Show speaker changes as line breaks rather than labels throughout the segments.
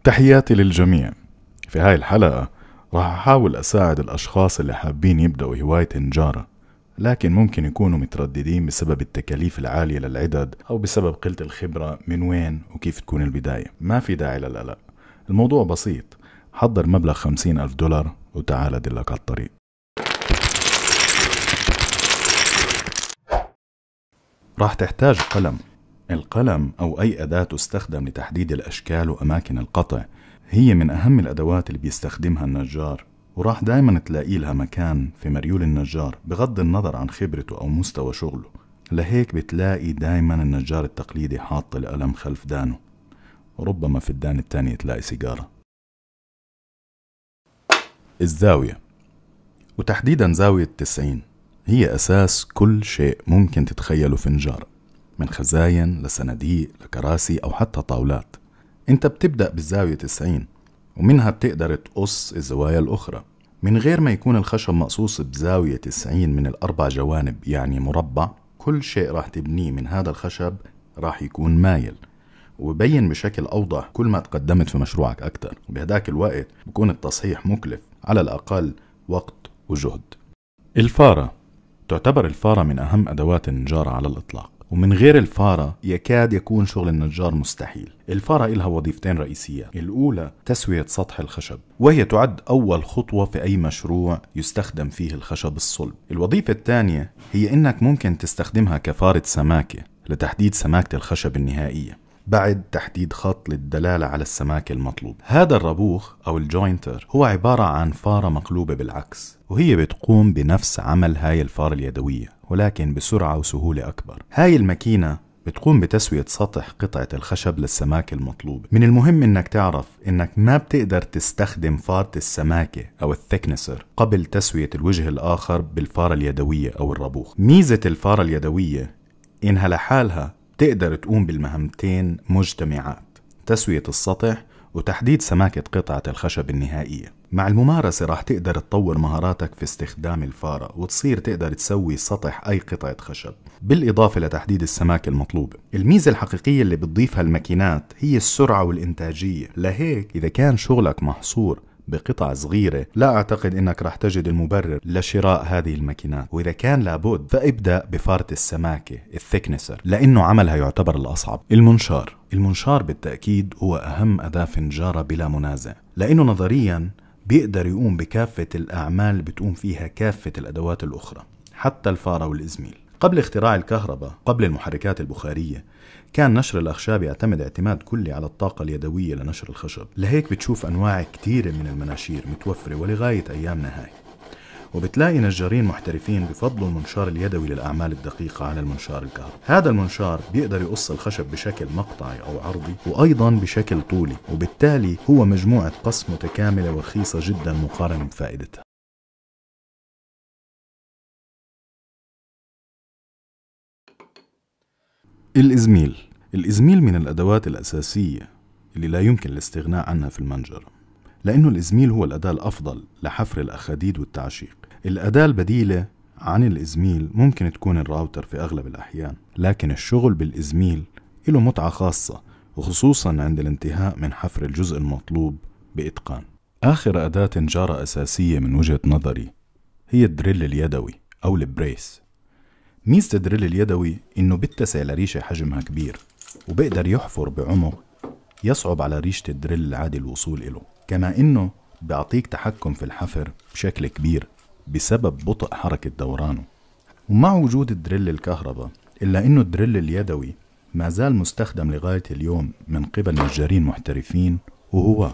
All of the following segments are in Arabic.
تحياتي للجميع. في هاي الحلقة راح أحاول أساعد الأشخاص اللي حابين يبدأوا هواية النجارة، لكن ممكن يكونوا مترددين بسبب التكاليف العالية للعدد أو بسبب قلة الخبرة من وين وكيف تكون البداية. ما في داعي للقلق، الموضوع بسيط. حضر مبلغ 50,000 دولار وتعال أدلك على الطريق. راح تحتاج قلم. القلم أو أي أداة تستخدم لتحديد الأشكال وأماكن القطع هي من أهم الأدوات اللي بيستخدمها النجار، وراح دايما تلاقي لها مكان في مريول النجار بغض النظر عن خبرته أو مستوى شغله. لهيك بتلاقي دايما النجار التقليدي حاط القلم خلف دانه، وربما في الدان التاني تلاقي سيجارة. الزاوية، وتحديدا زاوية 90، هي أساس كل شيء ممكن تتخيله في نجارة، من خزاين لصناديق لكراسي أو حتى طاولات. انت بتبدأ بالزاوية 90 ومنها بتقدر تقص الزوايا الأخرى من غير ما يكون الخشب مقصوص بزاوية 90 من الأربع جوانب، يعني مربع. كل شيء راح تبنيه من هذا الخشب راح يكون مايل، وبين بشكل أوضح كل ما تقدمت في مشروعك أكتر. بهداك الوقت بكون التصحيح مكلف، على الأقل وقت وجهد. الفارة، تعتبر الفارة من أهم أدوات النجارة على الإطلاق، ومن غير الفارة يكاد يكون شغل النجار مستحيل. الفارة إلها وظيفتين رئيسيات. الأولى تسوية سطح الخشب، وهي تعد أول خطوة في أي مشروع يستخدم فيه الخشب الصلب. الوظيفة الثانية هي إنك ممكن تستخدمها كفارة سماكة لتحديد سماكة الخشب النهائية بعد تحديد خط للدلالة على السماكة المطلوب. هذا الربوخ أو الجوينتر هو عبارة عن فارة مقلوبة بالعكس، وهي بتقوم بنفس عمل هاي الفارة اليدوية ولكن بسرعة وسهولة أكبر. هاي الماكينة بتقوم بتسوية سطح قطعة الخشب للسماكة المطلوبة. من المهم إنك تعرف إنك ما بتقدر تستخدم فارة السماكة أو الثيكنسر قبل تسوية الوجه الآخر بالفارة اليدوية أو الربوخ. ميزة الفارة اليدوية إنها لحالها تقدر تقوم بالمهمتين مجتمعات: تسوية السطح وتحديد سماكة قطعة الخشب النهائية. مع الممارسة راح تقدر تطور مهاراتك في استخدام الفارة وتصير تقدر تسوي سطح أي قطعة خشب، بالإضافة لتحديد السماكة المطلوبة. الميزة الحقيقية اللي بتضيفها الماكينات هي السرعة والإنتاجية. لهيك إذا كان شغلك محصور بقطع صغيرة، لا أعتقد أنك راح تجد المبرر لشراء هذه الماكينات، وإذا كان لابد فابدأ بفارة السماكة الثيكنسر لأنه عملها يعتبر الأصعب. المنشار بالتأكيد هو أهم أداة في النجارة بلا منازع، لأنه نظريا بيقدر يقوم بكافة الأعمال اللي بتقوم فيها كافة الأدوات الأخرى، حتى الفارة والإزميل. قبل اختراع الكهرباء، قبل المحركات البخارية، كان نشر الأخشاب يعتمد اعتماد كلي على الطاقة اليدوية لنشر الخشب. لهيك بتشوف أنواع كتيرة من المناشير متوفرة ولغاية أيامنا هاي، وبتلاقي نجارين محترفين بفضلوا المنشار اليدوي للأعمال الدقيقة على المنشار الكهربائي. هذا المنشار بيقدر يقص الخشب بشكل مقطعي أو عرضي، وأيضا بشكل طولي، وبالتالي هو مجموعة قص متكاملة ورخيصة جدا مقارنة بفائدتها. الإزميل من الأدوات الأساسية اللي لا يمكن الاستغناء عنها في المنجرة، لأنه الإزميل هو الأداة الأفضل لحفر الأخاديد والتعشيق. الأداة البديلة عن الإزميل ممكن تكون الراوتر في أغلب الأحيان، لكن الشغل بالإزميل له متعة خاصة، وخصوصا عند الانتهاء من حفر الجزء المطلوب بإتقان. آخر أداة نجارة أساسية من وجهة نظري هي الدريل اليدوي أو البريس. ميزة الدريل اليدوي إنه بيتسع لريشة حجمها كبير، وبيقدر يحفر بعمق يصعب على ريشة الدريل العادي الوصول إله، كما إنه بيعطيك تحكم في الحفر بشكل كبير بسبب بطء حركة دورانه. ومع وجود الدريل الكهرباء، إلا إنه الدريل اليدوي ما زال مستخدم لغاية اليوم من قبل نجارين محترفين، وهو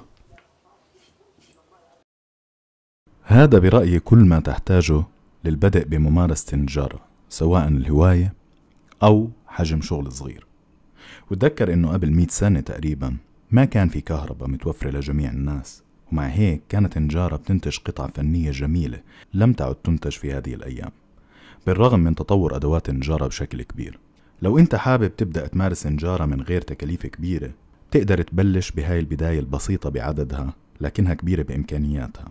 هذا برأيي كل ما تحتاجه للبدء بممارسة النجارة، سواء الهواية أو حجم شغل صغير. وتذكر إنه قبل 100 سنة تقريبا ما كان في كهرباء متوفرة لجميع الناس، ومع هيك كانت النجارة بتنتج قطع فنية جميلة لم تعد تنتج في هذه الأيام، بالرغم من تطور أدوات النجارة بشكل كبير. لو أنت حابب تبدأ تمارس النجارة من غير تكاليف كبيرة، تقدر تبلش بهاي البداية البسيطة بعددها لكنها كبيرة بإمكانياتها،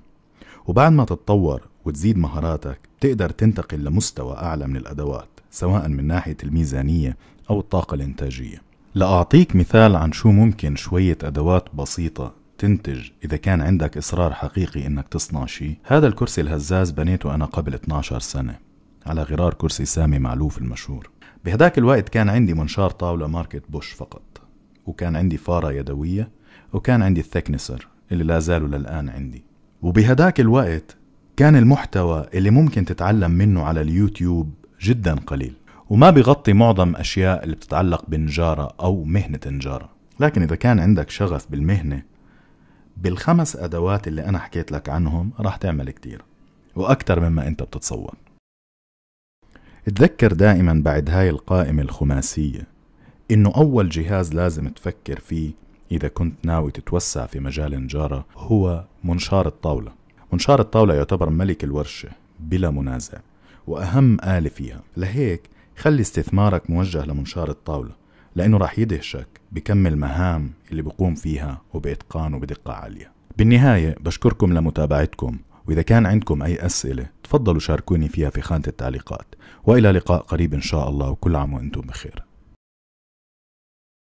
وبعد ما تتطور وتزيد مهاراتك تقدر تنتقل لمستوى أعلى من الأدوات، سواء من ناحية الميزانية أو الطاقة الإنتاجية. لأعطيك مثال عن شو ممكن شوية أدوات بسيطة تنتج إذا كان عندك إصرار حقيقي إنك تصنع شيء. هذا الكرسي الهزاز بنيته أنا قبل 12 سنة على غرار كرسي سامي معلوف المشهور. بهداك الوقت كان عندي منشار طاولة ماركة بوش فقط، وكان عندي فارة يدوية، وكان عندي الثكنسر اللي لا زالوا للآن عندي. وبهداك الوقت كان المحتوى اللي ممكن تتعلم منه على اليوتيوب جدا قليل، وما بيغطي معظم أشياء اللي بتتعلق بنجارة أو مهنة نجارة. لكن إذا كان عندك شغف بالمهنة، بالخمس أدوات اللي أنا حكيت لك عنهم راح تعمل كتير وأكتر مما أنت بتتصور. اتذكر دائما بعد هاي القائمة الخماسية إنه أول جهاز لازم تفكر فيه إذا كنت ناوي تتوسع في مجال النجارة هو منشار الطاولة. منشار الطاولة يعتبر ملك الورشة بلا منازع، وأهم آلة فيها. لهيك خلي استثمارك موجه لمنشار الطاولة، لأنه راح يدهشك بكم المهام اللي بقوم فيها وبإتقان وبدقة عالية. بالنهاية بشكركم لمتابعتكم، وإذا كان عندكم أي أسئلة تفضلوا شاركوني فيها في خانة التعليقات، وإلى لقاء قريب إن شاء الله، وكل عام وأنتم بخير.